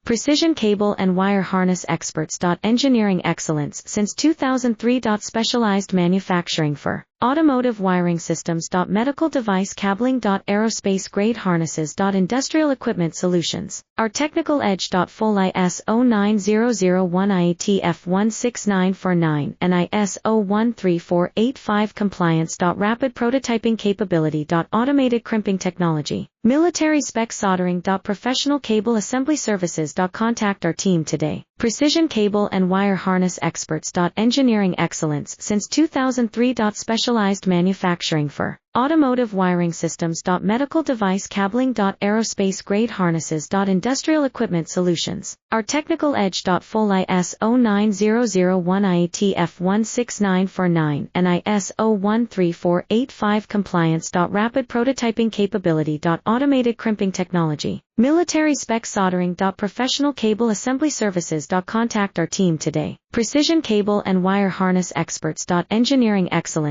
Precision cable and wire harness experts. Engineering excellence since 2003. Specialized manufacturing for automotive wiring systems. Medical device cabling. Aerospace grade harnesses. Industrial equipment solutions. Our technical edge. Full ISO 9001 IATF 16949 and ISO 13485 compliance. Rapid prototyping capability. Automated crimping technology. Military spec soldering. Professional cable assembly services. Contact our team today. Precision cable and wire harness experts. Engineering excellence since 2003. Specialized manufacturing for automotive wiring systems. Medical device cabling. Aerospace grade harnesses. Industrial equipment solutions. Our technical edge. Full ISO 9001 IATF 16949 and ISO 13485 compliance. Rapid prototyping capability. Automated crimping technology. Military spec soldering. Professional cable assembly services. Contact our team today. Precision cable and wire harness experts. Engineering excellence